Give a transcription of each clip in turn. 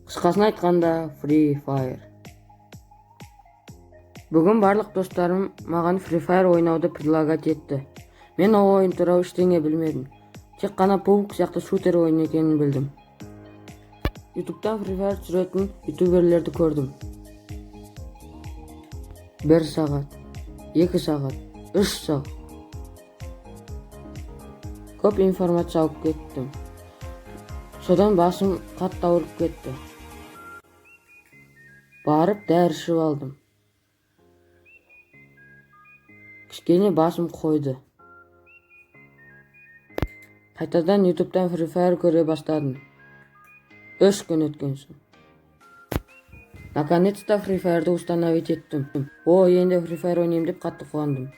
Кыскасын айтканда Free Fire. Бүгүн барлык досторум маган Free Fire ойнауды предлагать этти. Мен ал оюн тууралуу эчтене билмедим. Тек гана PUBG сыяктуу шутер ойун экенин билдим. YouTube'дан Free Fire түсүрөтүн ютуберлерди көрдүм. 1 саат, 2 саат, 3 саат. Көп информация алып кеттим. Содан басым катты ауырып кетти. Барып дәрі ішіп алдым. Кішкене басым қойды. Қайтадан YouTube'дан Free Fire көре бастадым. 3 күн өткен соң. Наконец-то Free Fire'ды установить еттім. Енді Free Fire ойнайм деп қатты қуандым.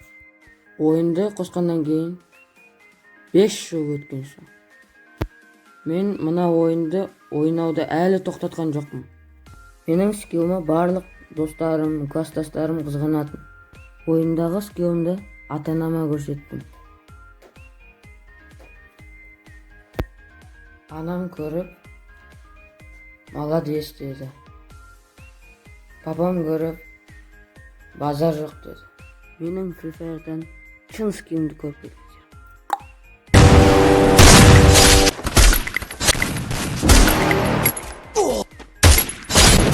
Ойынды қосқаннан кейін 5 жыл өткен соң. Мен мына ойынды ойнауды әлі тоқтатқан жоқпын. Менің скиллыма барлық достарым, класстастарым қызғанатын. Ойындағы скиллымды ата-анама көрсеттім. Анам көріп, молодец деді. Папам көріп, базар жоқ деді. Менің Free Fire'дан шын скиллымды көріп келдім.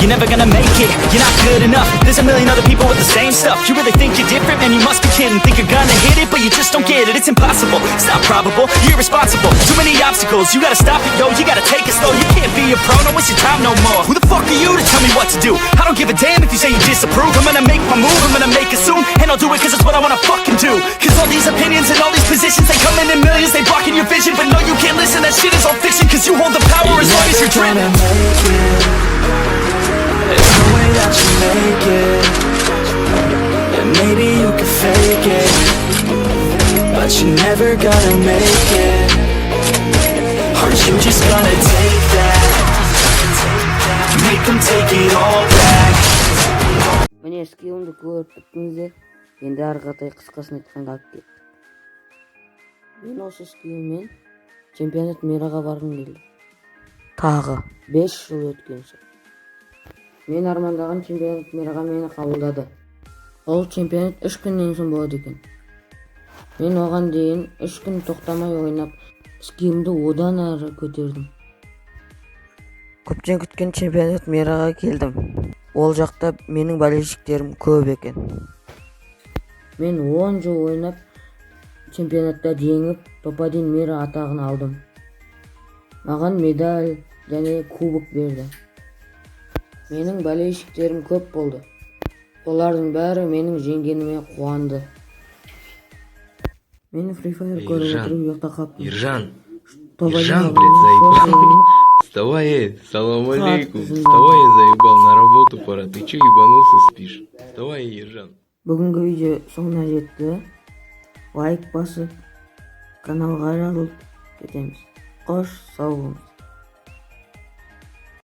You're never gonna make it, you're not good enough. There's a million other people with the same stuff. You really think you're different, man, you must be kidding. Think you're gonna hit it, but you just don't get it. It's impossible, it's not probable, you're irresponsible. Too many obstacles, you gotta stop it, yo. You gotta take it slow, you can't be a pro, don't waste your time no more. Who the fuck are you to tell me what to do? I don't give a damn if you say you disapprove. I'm gonna make my move, I'm gonna make it soon. And I'll do it cause it's what I wanna fucking do. Cause all these opinions and all these positions, they come in millions, they blocking your vision. But no, you can't listen, that shit is all fiction. Cause you hold the power as long as you're dreaming. There's no way that you make it. And maybe you can fake it, but you're never gonna make it. Aren't you just gonna take that? Make them take it all back. Міне скиллымды көріп біттіңіздер. Енді ары қарай қысқасын айтқанда алып кеттім. Мен осы скиллмен чемпионат мираға барғым келді. Тағы 5 жыл өткен соң. Мен армандаған чемпионат мираға мені қабылдады. Ол чемпионат 3 күннен соң болады екен. Мен оған дейін 3 күн тоқтамай ойнап, скиллымды одан ары көтердім. Көптен күткен чемпионат мираға келдім. Ол жақта менің болельшіктерім көп екен. Мен 10 жыл ойнап, чемпионатта жеңіп, топ-1 мира атағын алдым. Маған медаль және кубок берді. Менің болельшіктерім көп болды. Олардың бәрі менің жеңгеніме қуанды. Мен Free Fire көріп отырып ұйықта қаптым. Ержан, блядь, заебал. Вставай, салам алейкум. Вставай, я заебал, на работу пора. Ты че ебанулся, спишь? Вставай, Ержан. Бүгінгі видео соңына жетті. Лайк басып, каналға жазылып кетеміз. Қош, сау болыңыз.